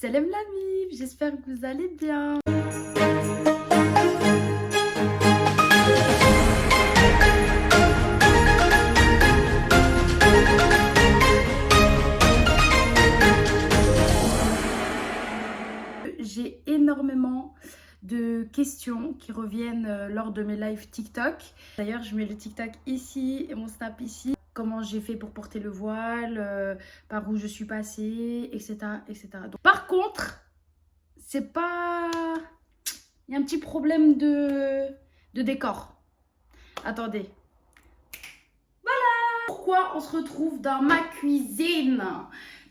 Salam l'ami, j'espère que vous allez bien. J'ai énormément de questions qui reviennent lors de mes lives TikTok. D'ailleurs, je mets le TikTok ici et mon Snap ici. Comment j'ai fait pour porter le voile, par où je suis passée, etc. etc. Donc, par contre, c'est pas... Il y a un petit problème de décor. Attendez. Pourquoi on se retrouve dans ma cuisine?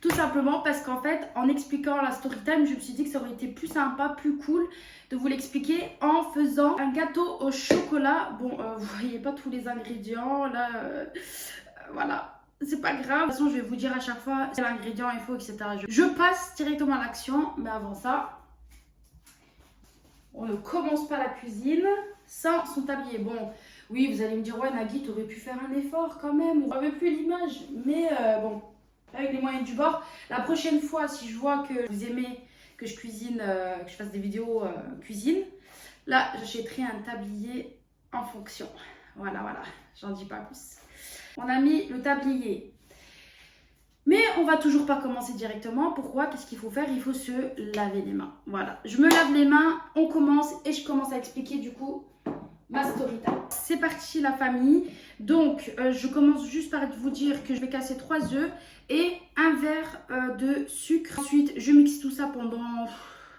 Tout simplement parce qu'en fait, en expliquant la story time, je me suis dit que ça aurait été plus sympa, plus cool de vous l'expliquer en faisant un gâteau au chocolat. Bon, vous voyez pas tous les ingrédients, là, voilà. C'est pas grave, de toute façon je vais vous dire à chaque fois quel ingrédient il faut, etc. Je passe directement à l'action, mais avant ça, on ne commence pas la cuisine sans son tablier. Bon, oui, vous allez me dire, ouais Nagui, tu aurais pu faire un effort quand même, on n'avait plus l'image, mais bon, avec les moyens du bord. La prochaine fois, si je vois que vous aimez que je cuisine, que je fasse des vidéos cuisine, là, j'achèterai un tablier en fonction. Voilà, j'en dis pas plus. On a mis le tablier. Mais on va toujours pas commencer directement. Pourquoi? Qu'est-ce qu'il faut faire? Il faut se laver les mains. Voilà, je me lave les mains, on commence et je commence à expliquer du coup ma story time. C'est parti la famille. Donc je commence juste par vous dire que je vais casser 3 œufs et un verre de sucre. Ensuite je mixe tout ça pendant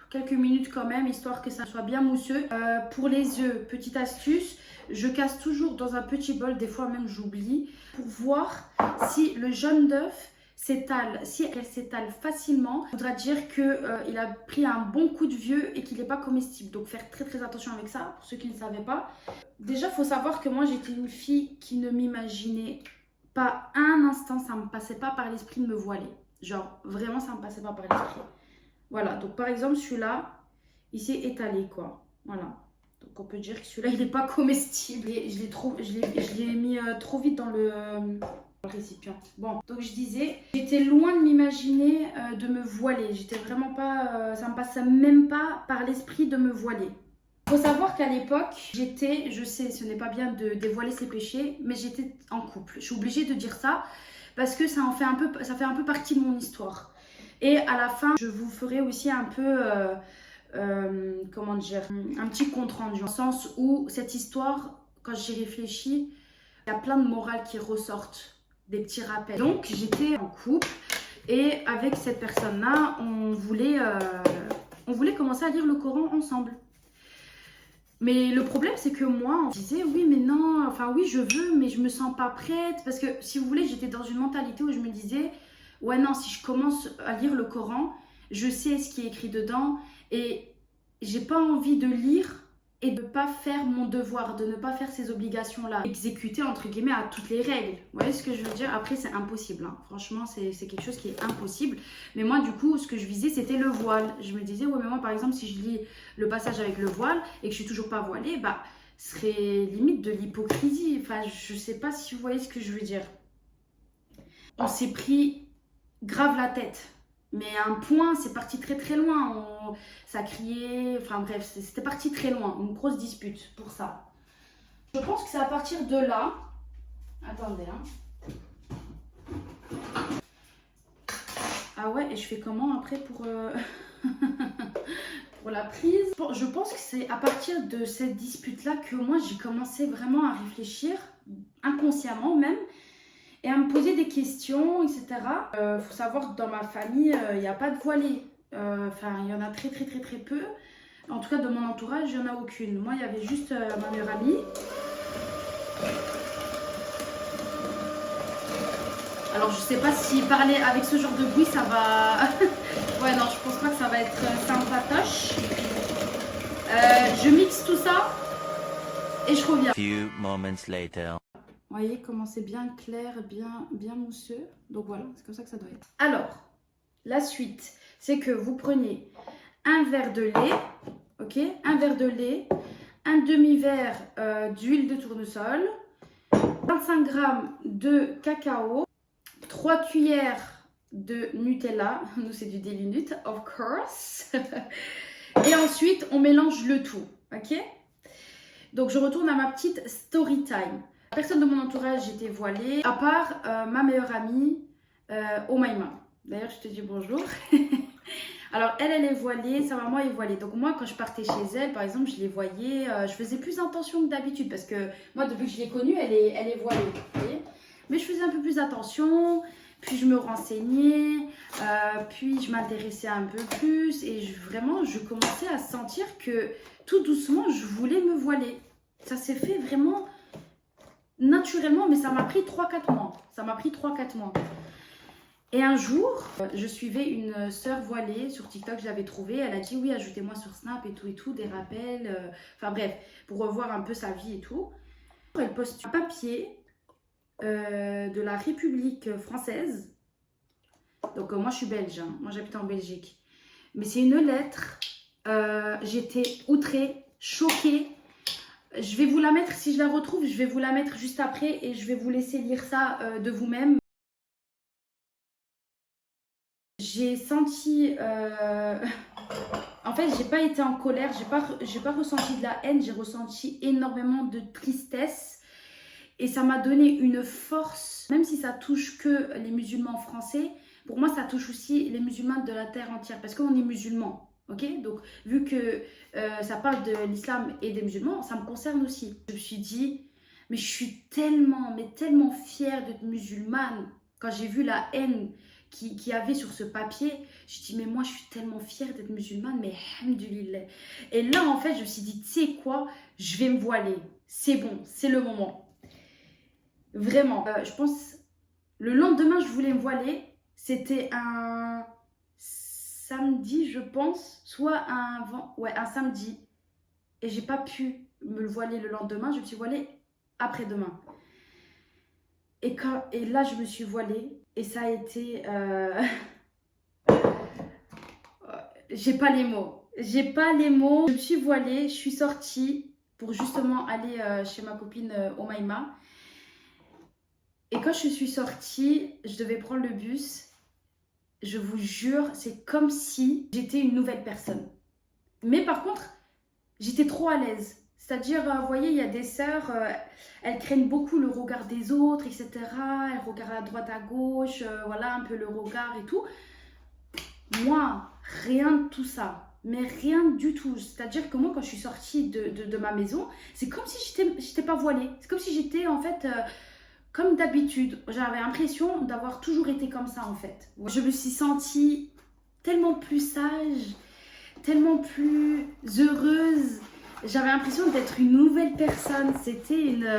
quelques minutes quand même, histoire que ça soit bien mousseux. Pour les œufs, petite astuce, je casse toujours dans un petit bol, des fois même j'oublie, pour voir si le jaune d'œuf s'étale. Si elle s'étale facilement, ça voudra dire qu'il a pris un bon coup de vieux et qu'il n'est pas comestible. Donc faire très attention avec ça, pour ceux qui ne savaient pas. Déjà, il faut savoir que moi, j'étais une fille qui ne m'imaginait pas un instant, ça ne me passait pas par l'esprit de me voiler. Genre, vraiment, ça ne me passait pas par l'esprit. Voilà, donc par exemple, celui-là, il s'est étalé, quoi. Voilà. Donc on peut dire que celui-là, il n'est pas comestible. Et je l'ai mis trop vite dans le récipient. Bon, donc je disais, j'étais loin de m'imaginer de me voiler. J'étais vraiment pas... ça me passait même pas par l'esprit de me voiler. Il faut savoir qu'à l'époque, j'étais, je sais, ce n'est pas bien de dévoiler ses péchés, mais j'étais en couple. Je suis obligée de dire ça parce que ça fait un peu partie de mon histoire. Et à la fin, je vous ferai aussi un peu, comment dire, un petit compte rendu. Dans le sens où cette histoire, quand j'y réfléchis, il y a plein de morales qui ressortent, des petits rappels. Donc j'étais en couple et avec cette personne-là, on voulait commencer à lire le Coran ensemble. Mais le problème, c'est que moi, on disait oui, mais non, enfin oui, je veux, mais je me sens pas prête. Parce que si vous voulez, j'étais dans une mentalité où je me disais, ouais, non, si je commence à lire le Coran, je sais ce qui est écrit dedans et j'ai pas envie de lire et de ne pas faire mon devoir, de ne pas faire ces obligations-là. Exécuter, entre guillemets, à toutes les règles. Vous voyez ce que je veux dire? Après, c'est impossible. Hein. Franchement, c'est quelque chose qui est impossible. Mais moi, du coup, ce que je visais, c'était le voile. Je me disais, ouais, mais moi, par exemple, si je lis le passage avec le voile et que je suis toujours pas voilée, bah, ce serait limite de l'hypocrisie. Enfin, je sais pas si vous voyez ce que je veux dire. On s'est pris grave la tête. Mais à un point, c'est parti très loin. Ça criait, enfin bref, c'était parti très loin. Une grosse dispute pour ça. Je pense que c'est à partir de là. Attendez, hein. Ah ouais, et je fais comment après pour, pour la prise? Bon, je pense que c'est à partir de cette dispute-là que moi, j'ai commencé vraiment à réfléchir, inconsciemment même, et à me poser des questions, etc. Faut savoir que dans ma famille, il n'y a pas de voilée. Enfin, il y en a très peu. En tout cas, dans mon entourage, il n'y en a aucune. Moi, il y avait juste ma meilleure amie. Alors, je sais pas si parler avec ce genre de bruit, ça va... ouais, non, je pense pas que ça va être sympatoche. Je mixe tout ça et je reviens. Few moments later. Vous voyez comment c'est bien clair, bien mousseux. Donc voilà, c'est comme ça que ça doit être. Alors, la suite, c'est que vous prenez un verre de lait, ok? Un verre de lait, un demi-verre d'huile de tournesol, 25 g de cacao, 3 cuillères de Nutella. Nous, c'est du Daily Nut, of course. Et ensuite, on mélange le tout, ok? Donc, je retourne à ma petite story time. Personne de mon entourage était voilée, à part ma meilleure amie, Omaima. D'ailleurs, je te dis bonjour. Alors, elle est voilée, sa maman est voilée. Donc, moi, quand je partais chez elle, par exemple, je les voyais, je faisais plus attention que d'habitude. Parce que moi, depuis que je l'ai connue, elle est voilée, vous voyez? Mais je faisais un peu plus attention, puis je me renseignais, puis je m'intéressais un peu plus. Et vraiment, je commençais à sentir que tout doucement, je voulais me voiler. Ça s'est fait vraiment naturellement, mais ça m'a pris 3-4 mois. Ça m'a pris 3-4 mois. Et un jour, je suivais une sœur voilée sur TikTok, je l'avais trouvée. Elle a dit oui, ajoutez-moi sur Snap et tout, des rappels. Enfin bref, pour revoir un peu sa vie et tout. Elle poste un papier de la République française. Donc moi, je suis belge, hein. Moi, j'habite en Belgique. Mais c'est une lettre. J'étais outrée, choquée. Je vais vous la mettre, si je la retrouve, je vais vous la mettre juste après et je vais vous laisser lire ça de vous-même. J'ai senti... En fait, j'ai pas été en colère, j'ai pas ressenti de la haine, j'ai ressenti énormément de tristesse. Et ça m'a donné une force, même si ça touche que les musulmans français, pour moi, ça touche aussi les musulmans de la terre entière, parce qu'on est musulmans, ok? Donc, vu que ça parle de l'islam et des musulmans, ça me concerne aussi. Je me suis dit, mais je suis tellement, mais tellement fière d'être musulmane. Quand j'ai vu la haine qu'il y avait sur ce papier, je dis mais moi je suis tellement fière d'être musulmane, mais alhamdoulilah. Et là en fait je me suis dit, tu sais quoi, je vais me voiler, c'est bon, c'est le moment. Vraiment, je pense, le lendemain je voulais me voiler, c'était un samedi je pense, soit un samedi. Et j'ai pas pu me le voiler le lendemain, je me suis voilée après-demain. Et là je me suis voilée et ça a été... J'ai pas les mots. J'ai pas les mots. Je me suis voilée, je suis sortie pour justement aller chez ma copine Omaima. Et quand je suis sortie, je devais prendre le bus. Je vous jure, c'est comme si j'étais une nouvelle personne. Mais par contre, j'étais trop à l'aise. C'est-à-dire, vous voyez, il y a des sœurs, elles craignent beaucoup le regard des autres, etc. Elles regardent à droite, à gauche, voilà, un peu le regard et tout. Moi, rien de tout ça. Mais rien du tout. C'est-à-dire que moi, quand je suis sortie de ma maison, c'est comme si j'étais pas voilée. C'est comme si j'étais, en fait, comme d'habitude. J'avais l'impression d'avoir toujours été comme ça, en fait. Je me suis sentie tellement plus sage, tellement plus heureuse. J'avais l'impression d'être une nouvelle personne. C'était une...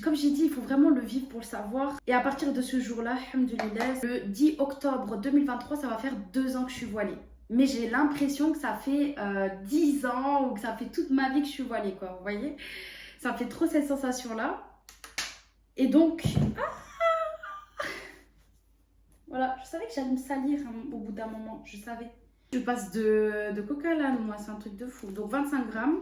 comme j'ai dit, il faut vraiment le vivre pour le savoir. Et à partir de ce jour-là, alhamdoulilah, le 10 octobre 2023, ça va faire 2 ans que je suis voilée. Mais j'ai l'impression que ça fait 10 ans ou que ça fait toute ma vie que je suis voilée, quoi. Vous voyez? Ça me fait trop cette sensation-là. Et donc... voilà, je savais que j'allais me salir au bout d'un moment. Je savais. Je passe de coca à l'âne, moi, c'est un truc de fou. Donc 25 grammes.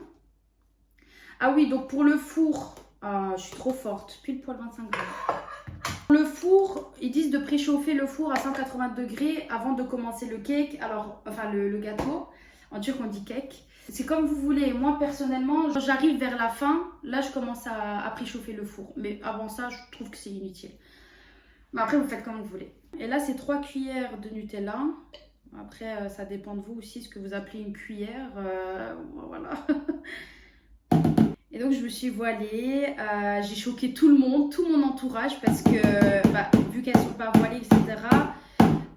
Ah oui, donc pour le four, je suis trop forte. Pile poil 25 grammes. Pour le four, ils disent de préchauffer le four à 180 degrés avant de commencer le cake. Alors, enfin le gâteau. En turc, on dit cake. C'est comme vous voulez. Moi, personnellement, j'arrive vers la fin. Là, je commence à préchauffer le four. Mais avant ça, je trouve que c'est inutile. Mais après, vous faites comme vous voulez. Et là, c'est 3 cuillères de Nutella. Après, ça dépend de vous aussi, ce que vous appelez une cuillère. Voilà. Et donc, je me suis voilée. J'ai choqué tout le monde, tout mon entourage, parce que, vu qu'elles ne sont pas voilées, etc.,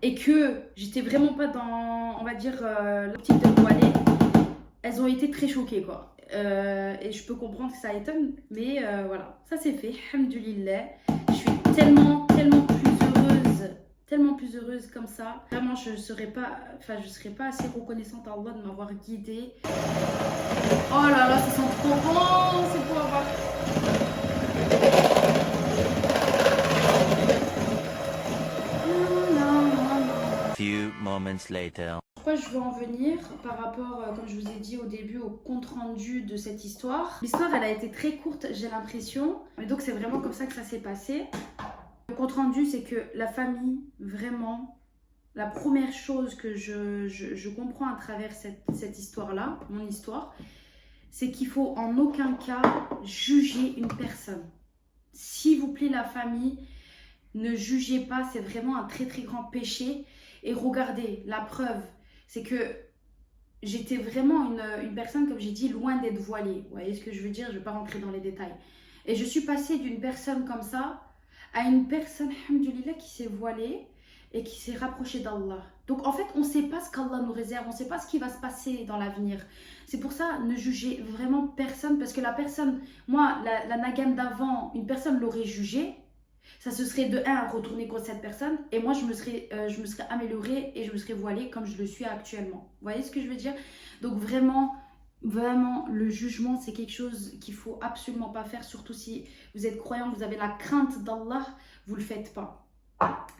et que j'étais vraiment pas dans, on va dire, l'optique de voiler, elles ont été très choquées, quoi. Et je peux comprendre que ça étonne, mais voilà, ça c'est fait, alhamdoulilah. Je suis tellement plus heureuse comme ça. Vraiment, je serais pas assez reconnaissante à Allah de m'avoir guidée. Oh là là, ça sent trop bon, c'est pour avoir... Few moments later. Pourquoi je veux en venir par rapport, comme je vous ai dit au début, au compte-rendu de cette histoire. L'histoire, elle a été très courte, j'ai l'impression. Mais donc, c'est vraiment comme ça que ça s'est passé. compte rendu, c'est que la famille, vraiment, la première chose que je comprends à travers cette histoire-là, mon histoire, c'est qu'il faut en aucun cas juger une personne. S'il vous plaît, la famille, ne jugez pas, c'est vraiment un très très grand péché. Et regardez, la preuve, c'est que j'étais vraiment une personne, comme j'ai dit, loin d'être voilée. Vous voyez ce que je veux dire? Je ne vais pas rentrer dans les détails. Et je suis passée d'une personne comme ça à une personne, alhamdoulilah, qui s'est voilée et qui s'est rapprochée d'Allah. Donc en fait, on ne sait pas ce qu'Allah nous réserve, on ne sait pas ce qui va se passer dans l'avenir. C'est pour ça, ne jugez vraiment personne, parce que la personne, moi, la Nagam d'avant, une personne l'aurait jugée. Ça se serait de un retourné contre cette personne et moi je me serais améliorée et je me serais voilée comme je le suis actuellement. Vous voyez ce que je veux dire? Donc vraiment, vraiment le jugement c'est quelque chose qu'il ne faut absolument pas faire, surtout si vous êtes croyant, vous avez la crainte d'Allah, vous ne le faites pas.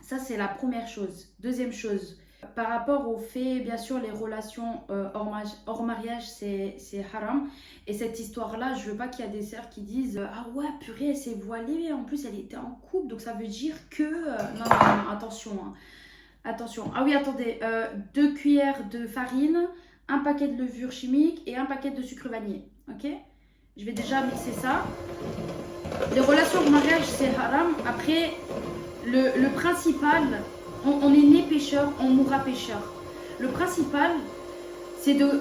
Ça c'est la première chose. Deuxième chose, par rapport au fait, bien sûr les relations hors mariage c'est haram. Et cette histoire-là, je veux pas qu'il y ait des sœurs qui disent ah ouais, purée, elle s'est voilée, en plus elle était en couple, donc ça veut dire que... Non, non, non, attention, hein. Attention. Ah oui, attendez, 2 cuillères de farine, un paquet de levure chimique et un paquet de sucre vanillé, ok? Je vais déjà mixer ça. Les relations de mariage, c'est haram. Après, le principal, on est né pécheur, on mourra pécheur. Le principal, c'est de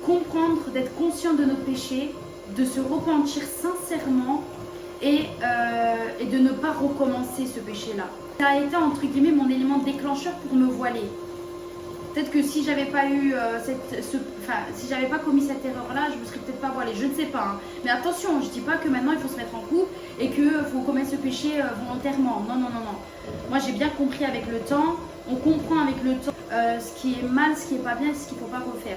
comprendre, d'être conscient de nos péchés, de se repentir sincèrement et de ne pas recommencer ce péché-là. Ça a été entre guillemets mon élément déclencheur pour me voiler. Peut-être que si j'avais pas eu si j'avais pas commis cette erreur-là, je me serais peut-être pas voilée. Je ne sais pas. Hein. Mais attention, je dis pas que maintenant il faut se mettre en couple et qu'il faut commettre ce péché volontairement. Non, non, non, non. Moi j'ai bien compris avec le temps. On comprend avec le temps ce qui est mal, ce qui est pas bien, ce qu'il faut pas refaire.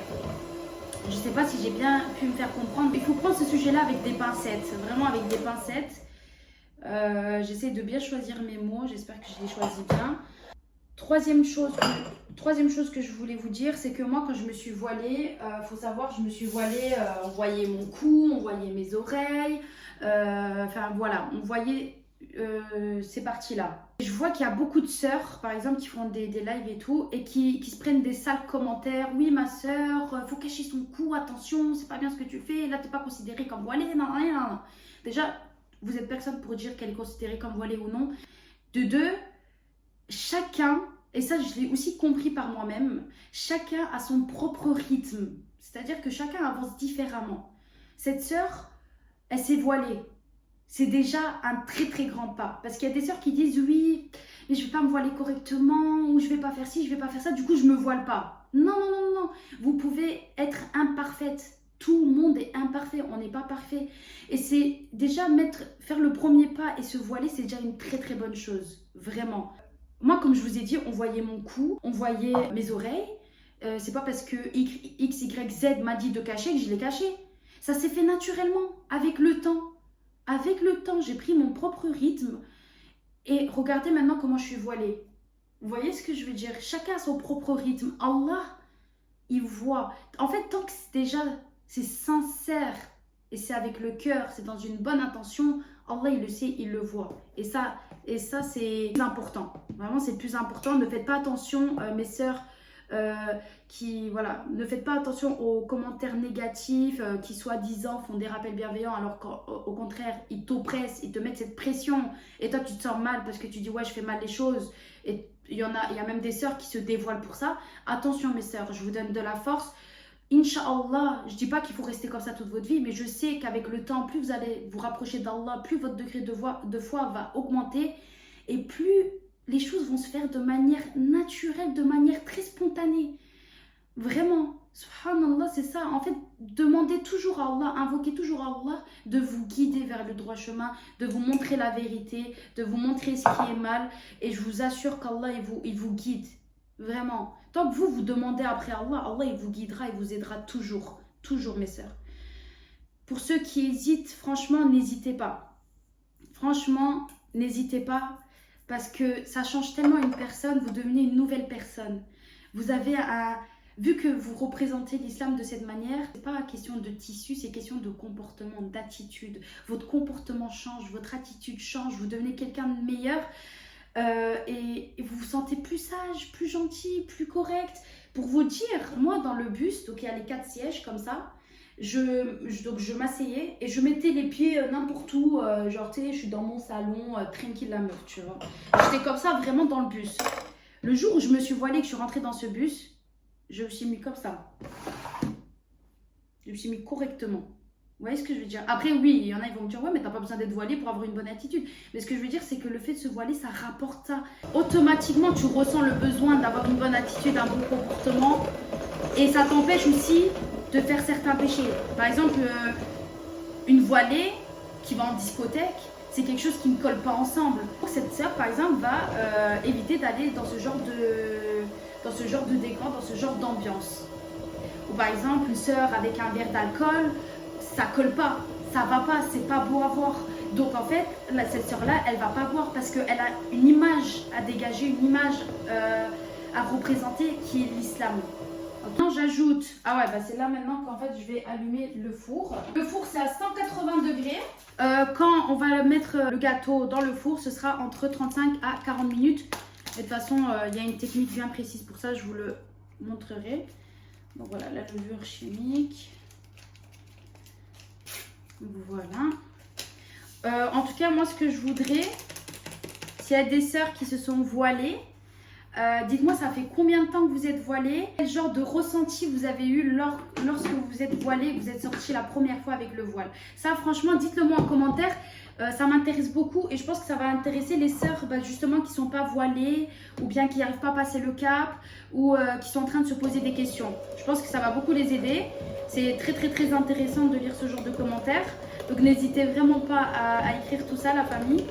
Je ne sais pas si j'ai bien pu me faire comprendre. Il faut prendre ce sujet-là avec des pincettes, vraiment avec des pincettes. J'essaie de bien choisir mes mots, j'espère que je les choisis bien. Troisième chose que je voulais vous dire, c'est que moi quand je me suis voilée, faut savoir, je me suis voilée, on voyait mon cou, on voyait mes oreilles, enfin voilà, on voyait ces parties-là. Je vois qu'il y a beaucoup de sœurs, par exemple, qui font des lives et tout, et qui se prennent des sales commentaires. Oui, ma sœur, faut cacher son cou, attention, c'est pas bien ce que tu fais, là, t'es pas considérée comme voilée, non, rien, non. Déjà, vous êtes personne pour dire qu'elle est considérée comme voilée ou non. De deux, chacun, et ça, je l'ai aussi compris par moi-même, chacun a son propre rythme. C'est-à-dire que chacun avance différemment. Cette sœur, elle s'est voilée. C'est déjà un très très grand pas. Parce qu'il y a des sœurs qui disent oui, mais je ne vais pas me voiler correctement, ou je ne vais pas faire ci, je ne vais pas faire ça, du coup je ne me voile pas. Non, non, non, non. Vous pouvez être imparfaite. Tout le monde est imparfait, on n'est pas parfait. Et c'est déjà faire le premier pas et se voiler, c'est déjà une très très bonne chose. Vraiment. Moi, comme je vous ai dit, on voyait mon cou, on voyait mes oreilles. C'est pas parce que X, Y, Z m'a dit de cacher que je l'ai caché. Ça s'est fait naturellement, avec le temps. Avec le temps, j'ai pris mon propre rythme et regardez maintenant comment je suis voilée. Vous voyez ce que je veux dire? Chacun a son propre rythme. Allah, il voit. En fait, tant que c'est sincère et c'est avec le cœur, c'est dans une bonne intention, Allah, il le sait, il le voit. Et ça c'est plus important. Vraiment, c'est plus important. Ne faites pas attention, mes sœurs, ne faites pas attention aux commentaires négatifs qui soi-disant font des rappels bienveillants alors qu'au contraire ils t'oppressent, ils te mettent cette pression et toi tu te sens mal parce que tu dis ouais je fais mal les choses et il y a même des sœurs qui se dévoilent pour ça. Attention mes sœurs, je vous donne de la force. Inch'Allah, je dis pas qu'il faut rester comme ça toute votre vie, mais je sais qu'avec le temps, plus vous allez vous rapprocher d'Allah, plus votre degré de foi va augmenter et plus les choses vont se faire de manière naturelle, de manière très spontanée. Vraiment, subhanallah, c'est ça. En fait, demandez toujours à Allah, invoquez toujours à Allah de vous guider vers le droit chemin, de vous montrer la vérité, de vous montrer ce qui est mal. Et je vous assure qu'Allah, il vous guide. Vraiment. Tant que vous demandez après Allah, Allah, il vous guidera, il vous aidera toujours. Toujours, mes sœurs. Pour ceux qui hésitent, franchement, n'hésitez pas. Franchement, n'hésitez pas. Parce que ça change tellement une personne, vous devenez une nouvelle personne. Vous avez vu que vous représentez l'islam de cette manière, c'est pas question de tissu, c'est question de comportement, d'attitude. Votre comportement change, votre attitude change, vous devenez quelqu'un de meilleur. et vous vous sentez plus sage, plus gentil, plus correct. Pour vous dire, moi dans le bus, donc il y a les 4 sièges comme ça, donc je m'asseyais et je mettais les pieds n'importe où, genre tu sais, je suis dans mon salon, tranquille la meuf, tu vois. J'étais comme ça vraiment dans le bus. Le jour où je me suis voilée, que je suis rentrée dans ce bus, je me suis mis comme ça. Je me suis mis correctement. Vous voyez ce que je veux dire? Après, oui, il y en a, ils vont me dire, ouais, mais t'as pas besoin d'être voilée pour avoir une bonne attitude. Mais ce que je veux dire, c'est que le fait de se voiler, ça rapporte ça. Automatiquement, tu ressens le besoin d'avoir une bonne attitude, un bon comportement. Et ça t'empêche aussi de faire certains péchés. Par exemple, une voilée qui va en discothèque, c'est quelque chose qui ne colle pas ensemble. Cette sœur, par exemple, va éviter d'aller dans ce genre de décor, dans ce genre d'ambiance. Ou par exemple, une sœur avec un verre d'alcool, ça colle pas, ça va pas, c'est pas beau à voir. Donc en fait, cette sœur-là, elle va pas boire parce qu'elle a une image à dégager, une image à représenter qui est l'islam. Quand j'ajoute, ah ouais, bah c'est là maintenant qu'en fait je vais allumer le four. Le four c'est à 180 degrés. Quand on va mettre le gâteau dans le four, ce sera entre 35 à 40 minutes. Et de toute façon, il y a une technique bien précise pour ça, je vous le montrerai. Donc voilà, la levure chimique. Voilà. En tout cas, moi ce que je voudrais, s'il y a des sœurs qui se sont voilées, dites-moi, ça fait combien de temps que vous êtes voilée? Quel genre de ressenti vous avez eu lorsque vous vous êtes voilée, vous êtes sortie la première fois avec le voile? Ça, franchement, dites-le moi en commentaire. Ça m'intéresse beaucoup et je pense que ça va intéresser les sœurs justement qui ne sont pas voilées ou bien qui n'arrivent pas à passer le cap ou qui sont en train de se poser des questions. Je pense que ça va beaucoup les aider. C'est très intéressant de lire ce genre de commentaires. Donc n'hésitez vraiment pas à écrire tout ça, la famille.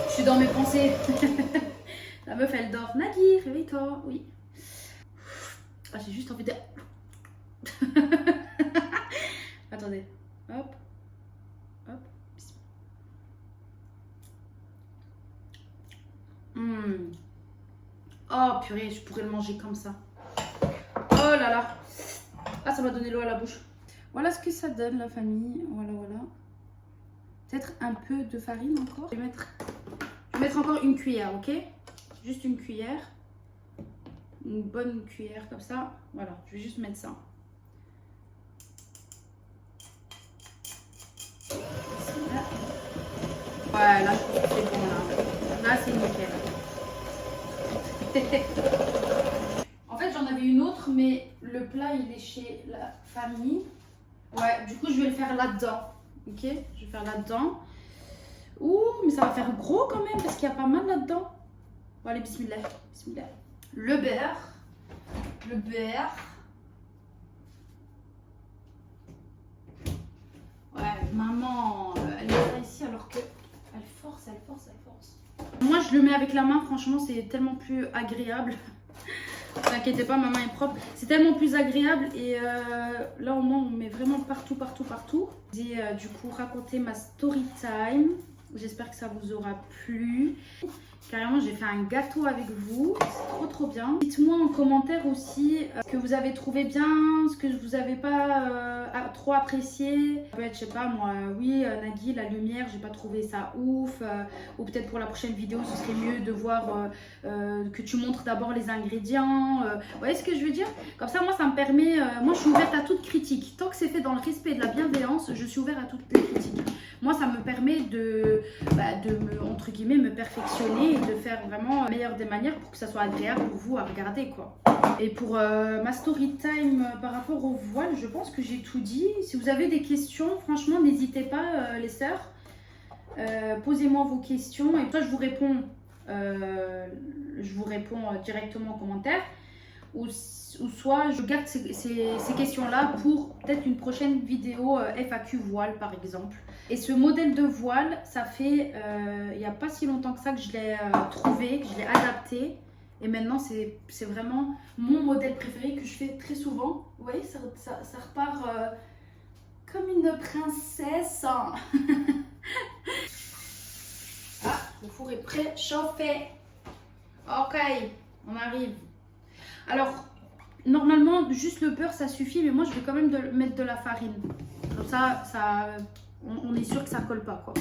Je suis dans mes pensées. La meuf, elle dort. Nagui, réveille-toi. Oui. Ah, j'ai juste envie de... Attendez. Hop. Hop. Oh, purée, je pourrais le manger comme ça. Oh là là. Ah, ça m'a donné l'eau à la bouche. Voilà ce que ça donne, la famille. Voilà. Peut-être un peu de farine encore. Je vais mettre encore une cuillère, ok? Juste une cuillère. Une bonne cuillère comme ça. Voilà, je vais juste mettre ça. Voilà, je pense que c'est bon là. Là, c'est nickel. En fait, j'en avais une autre, mais le plat, il est chez la famille. Ouais, du coup, je vais le faire là-dedans. Ok, je vais faire là-dedans. Ouh, mais ça va faire gros quand même, parce qu'il y a pas mal là-dedans. Bon, allez, bismillah. Bismillah. Le beurre. Ouais, maman, elle est là ici alors que elle force. Moi, je le mets avec la main, franchement, c'est tellement plus agréable. Ne vous inquiétez pas, ma main est propre. C'est tellement plus agréable et là, au moins, on met vraiment partout. J'ai du coup raconté ma story time. J'espère que ça vous aura plu. Carrément, j'ai fait un gâteau avec vous. C'est trop bien. Dites-moi en commentaire aussi ce que vous avez trouvé bien, ce que vous n'avez pas trop apprécié. Ça peut être, je sais pas moi, oui, Nagui, la lumière, j'ai pas trouvé ça ouf. Ou peut-être pour la prochaine vidéo, ce serait mieux de voir que tu montres d'abord les ingrédients. Vous voyez ce que je veux dire? Comme ça, moi, ça me permet... moi, je suis ouverte à toute critique. Tant que c'est fait dans le respect et de la bienveillance, je suis ouverte à toutes les critiques. Moi, ça me permet de entre guillemets, me perfectionner et de faire vraiment la meilleure des manières pour que ça soit agréable pour vous à regarder, quoi. Et pour ma story time par rapport au voile, je pense que j'ai tout dit. Si vous avez des questions, franchement, n'hésitez pas, les sœurs. Posez-moi vos questions et toi, je vous réponds directement en commentaire. Ou soit je garde ces questions-là pour peut-être une prochaine vidéo FAQ voile par exemple. Et ce modèle de voile, ça fait il n'y a pas si longtemps que ça que je l'ai trouvé, que je l'ai adapté. Et maintenant, c'est vraiment mon modèle préféré que je fais très souvent. Vous voyez, ça repart comme une princesse. Ah, le four est préchauffé. Ok, on arrive. Alors, Normalement, juste le beurre, ça suffit, mais moi, je vais quand même mettre de la farine. Comme ça, on est sûr que ça colle pas, quoi.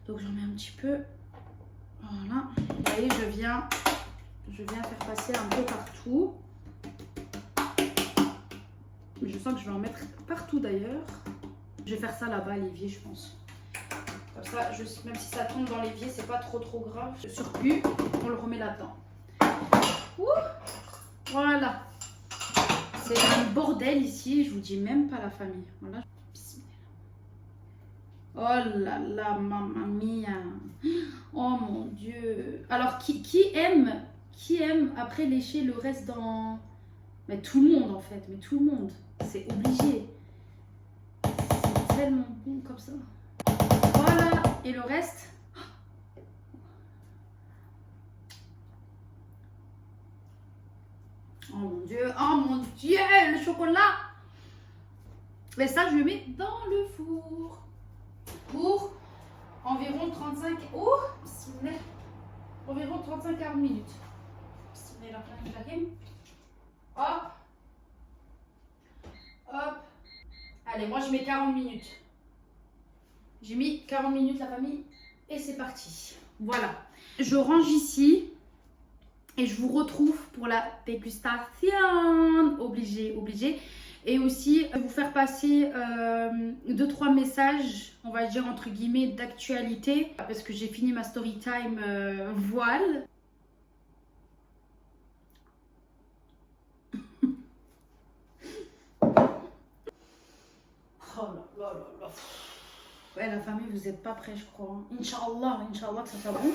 Donc, j'en mets un petit peu. Voilà. Vous voyez, je viens faire passer un peu partout. Je sens que je vais en mettre partout d'ailleurs. Je vais faire ça là-bas à l'évier, je pense. Comme ça, même si ça tombe dans l'évier, c'est pas trop grave. Le surplus, on le remet là-dedans. Voilà. C'est un bordel ici, je vous dis même pas la famille. Voilà. Oh là là, mamma mia. Oh mon Dieu. Alors, qui aime après lécher le reste dans... Mais tout le monde en fait, mais tout le monde. C'est obligé. C'est tellement bon comme ça. Voilà. Et le reste... Oh mon Dieu, le chocolat. Mais ça, je le mets dans le four. Pour environ 35... Oh, environ 35-40 minutes. Hop. Hop. Allez, moi je mets 40 minutes. J'ai mis 40 minutes la famille et c'est parti. Voilà. Je range ici et je vous retrouve pour la dégustation. Obligé. Et aussi vous faire passer 2-3 messages, on va dire entre guillemets, d'actualité. Parce que j'ai fini ma story time voile. Oh là là. Ouais, la famille, vous n'êtes pas prêts, je crois. Inch'Allah que ça soit bon.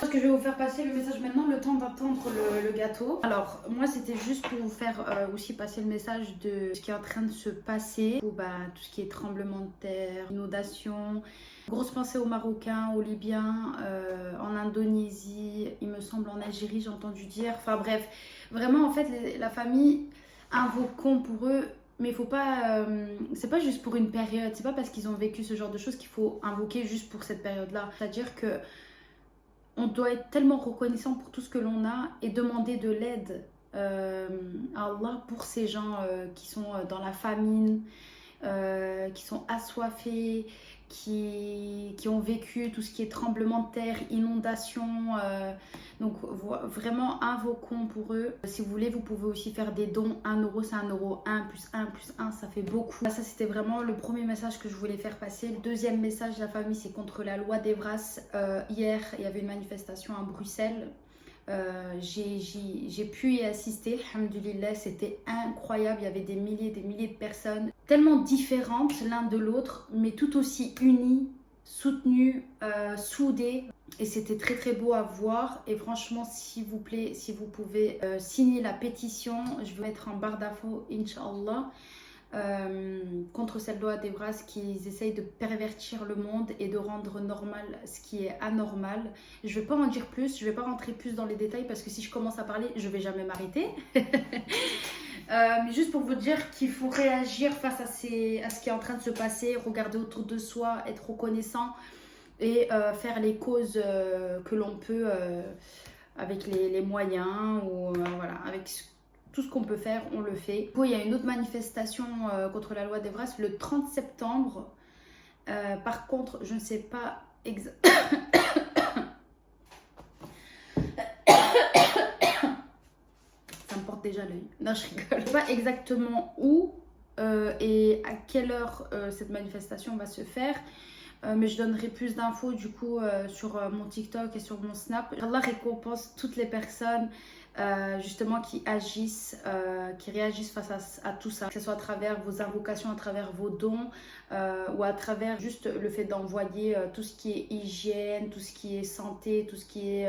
Parce que je vais vous faire passer le message maintenant, le temps d'attendre le gâteau. Alors, moi, c'était juste pour vous faire aussi passer le message de ce qui est en train de se passer. Tout ce qui est tremblement de terre, inondation. Grosse pensée aux Marocains, aux Libyens, en Indonésie, il me semble en Algérie, j'ai entendu dire. Enfin bref, vraiment, en fait, la famille, invoquons pour eux. Mais il faut pas, c'est pas juste pour une période, c'est pas parce qu'ils ont vécu ce genre de choses qu'il faut invoquer juste pour cette période-là. C'est-à-dire que on doit être tellement reconnaissant pour tout ce que l'on a et demander de l'aide à Allah pour ces gens qui sont dans la famine, qui sont assoiffés, qui ont vécu tout ce qui est tremblement de terre, inondation. Donc vraiment invoquons pour eux. Si vous voulez, vous pouvez aussi faire des dons. 1 euro, c'est 1 euro. 1 plus 1 plus 1, ça fait beaucoup. Ça, c'était vraiment le premier message que je voulais faire passer. Le deuxième message de la famille, c'est contre la loi d'Evras. Hier, il y avait une manifestation à Bruxelles. J'ai pu y assister, alhamdoulilah, c'était incroyable. Il y avait des milliers de personnes, tellement différentes l'un de l'autre, mais tout aussi unies, soutenues, soudées. Et c'était très beau à voir. Et franchement, s'il vous plaît, si vous pouvez signer la pétition, je vais mettre en barre d'infos, Inch'Allah. Contre cette loi d'Evras qui essayent de pervertir le monde et de rendre normal ce qui est anormal. Je ne vais pas en dire plus, je ne vais pas rentrer plus dans les détails parce que si je commence à parler, je ne vais jamais m'arrêter. Mais juste pour vous dire qu'il faut réagir face à ce qui est en train de se passer, regarder autour de soi, être reconnaissant et faire les causes que l'on peut avec les moyens ou voilà, avec tout ce qu'on peut faire, on le fait. Il y a une autre manifestation contre la loi d'Evras le 30 septembre. Par contre, je ne sais pas exactement... Ça me porte déjà l'œil. Non, je rigole. Je ne sais pas exactement où et à quelle heure cette manifestation va se faire. Mais je donnerai plus d'infos du coup sur mon TikTok et sur mon Snap. Allah récompense toutes les personnes justement qui agissent, qui réagissent face à tout ça. Que ce soit à travers vos invocations, à travers vos dons ou à travers juste le fait d'envoyer tout ce qui est hygiène, tout ce qui est santé, tout ce qui est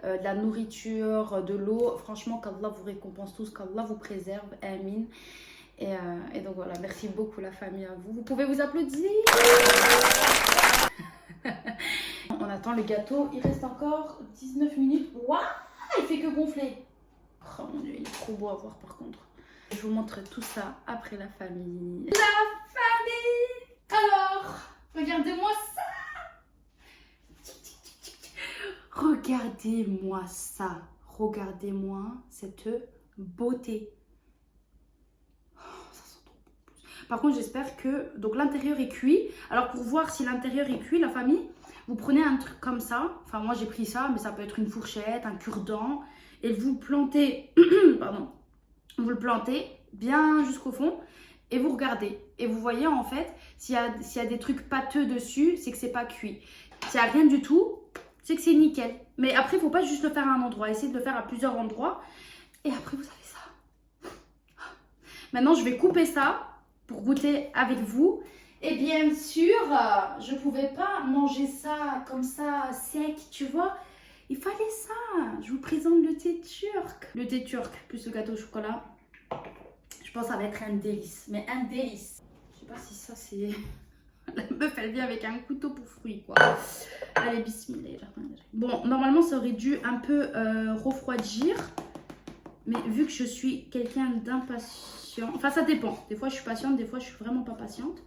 de la nourriture, de l'eau. Franchement, qu'Allah vous récompense tous, qu'Allah vous préserve. Amin. Et donc voilà, merci beaucoup la famille à vous. Vous pouvez vous applaudir. On attend le gâteau, il reste encore 19 minutes. Waouh, il fait que gonfler. Oh mon Dieu, il est trop beau à voir par contre. Je vous montre tout ça après la famille. La famille. Alors, regardez-moi ça. Regardez-moi ça. Regardez-moi cette beauté. Oh, ça sent trop bon. Par contre, j'espère que... Donc, l'intérieur est cuit. Alors, pour voir si l'intérieur est cuit, la famille, vous prenez un truc comme ça. Enfin, moi, j'ai pris ça, mais ça peut être une fourchette, un cure-dent. Et vous le plantez... Pardon. Vous le plantez bien jusqu'au fond. Et vous regardez. Et vous voyez, en fait, s'il y a des trucs pâteux dessus, c'est que c'est pas cuit. S'il n'y a rien du tout, c'est que c'est nickel. Mais après, il ne faut pas juste le faire à un endroit. Essayez de le faire à plusieurs endroits. Et après, vous avez ça. Maintenant, je vais couper ça pour goûter avec vous. Et bien sûr, je ne pouvais pas manger ça comme ça, sec, tu vois. Il fallait ça. Je vous présente le thé turc. Le thé turc plus le gâteau au chocolat. Je pense que ça va être un délice. Mais un délice. Je sais pas si ça, c'est... La meuf, elle vient avec un couteau pour fruits, quoi. Allez, bismillah. Bon, normalement, ça aurait dû un peu refroidir. Mais vu que je suis quelqu'un d'impatient... Enfin, ça dépend. Des fois, je suis patiente. Des fois, je suis vraiment pas patiente.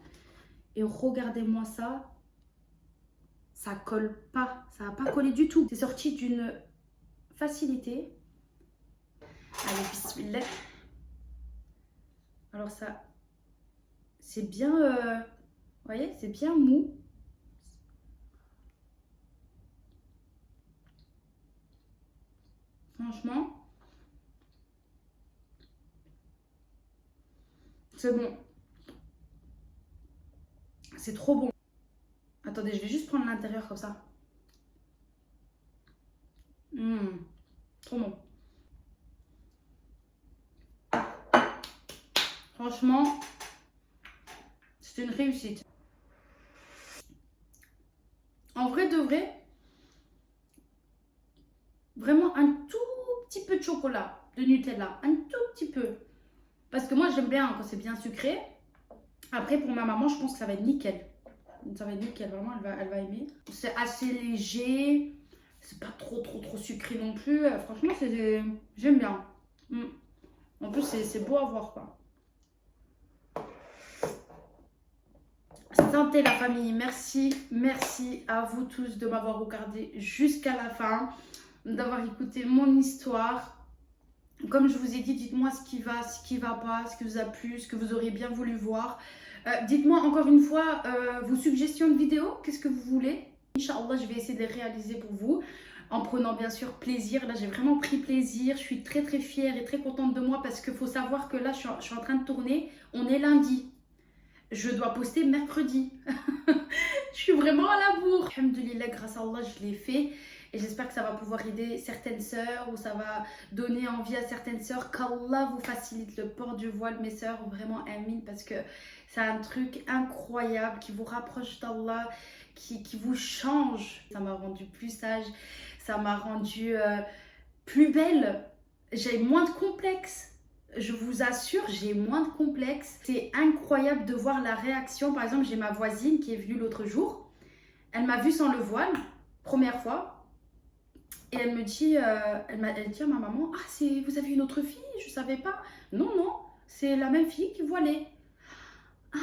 Et regardez-moi ça. Ça colle pas. Ça va pas coller du tout. C'est sorti d'une facilité. Allez, bismillah. Alors ça... C'est bien... Vous voyez, c'est bien mou. Franchement, c'est bon. C'est trop bon. Attendez, je vais juste prendre l'intérieur comme ça. Trop bon. Franchement, c'est une réussite. En vrai de vrai, vraiment un tout petit peu de chocolat, de Nutella, un tout petit peu. Parce que moi j'aime bien quand c'est bien sucré. Après pour ma maman, je pense que ça va être nickel. Ça va être nickel, vraiment elle va aimer. C'est assez léger, c'est pas trop sucré non plus. Franchement j'aime bien. En plus c'est beau à voir quoi. Santé la famille, merci à vous tous de m'avoir regardé jusqu'à la fin, d'avoir écouté mon histoire. Comme je vous ai dit, dites-moi ce qui va pas, ce qui vous a plu, ce que vous auriez bien voulu voir. Dites-moi encore une fois vos suggestions de vidéos, qu'est-ce que vous voulez. Inch'Allah, je vais essayer de les réaliser pour vous, en prenant bien sûr plaisir. Là, j'ai vraiment pris plaisir, je suis très fière et très contente de moi parce qu'il faut savoir que là, je suis en train de tourner, on est lundi. Je dois poster mercredi. Je suis vraiment à la bourre. Alhamdoulilah, grâce à Allah, je l'ai fait. Et j'espère que ça va pouvoir aider certaines sœurs ou ça va donner envie à certaines sœurs. Qu'Allah vous facilite le port du voile, mes sœurs. Vraiment, amin. Parce que c'est un truc incroyable qui vous rapproche d'Allah, qui vous change. Ça m'a rendue plus sage. Ça m'a rendue plus belle. J'ai moins de complexes. Je vous assure, j'ai moins de complexes. C'est incroyable de voir la réaction. Par exemple, j'ai ma voisine qui est venue l'autre jour. Elle m'a vue sans le voile, première fois. Et elle me dit, elle dit à ma maman, ah, vous avez une autre fille, je ne savais pas. Non, c'est la même fille qui voilait. Ah,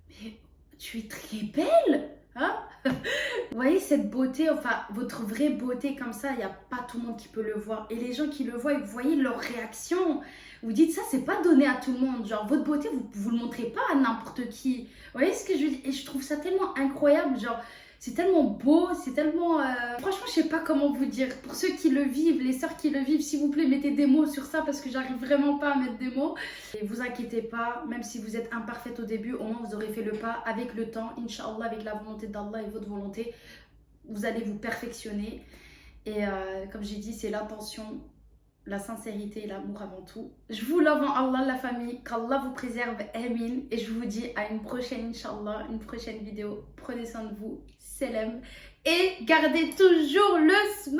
mais tu es très belle, hein? Vous voyez cette beauté, enfin votre vraie beauté comme ça, il n'y a pas tout le monde qui peut le voir. Et les gens qui le voient, vous voyez leur réaction. Vous dites ça, c'est pas donné à tout le monde. Genre votre beauté, vous le montrez pas à n'importe qui. Vous voyez ce que je veux dire? Et je trouve ça tellement incroyable. Genre c'est tellement beau, c'est tellement... Franchement, je sais pas comment vous dire. Pour ceux qui le vivent, les sœurs qui le vivent, s'il vous plaît, mettez des mots sur ça parce que j'arrive vraiment pas à mettre des mots. Et vous inquiétez pas, même si vous êtes imparfaite au début, au moins vous aurez fait le pas avec le temps, Inch'Allah, avec la volonté d'Allah et votre volonté. Vous allez vous perfectionner. Et comme j'ai dit, c'est l'intention, la sincérité et l'amour avant tout. Je vous love en Allah, la famille. Qu'Allah vous préserve. Amin. Et je vous dis à une prochaine, Inch'Allah, une prochaine vidéo. Prenez soin de vous. Salam. Et gardez toujours le smile.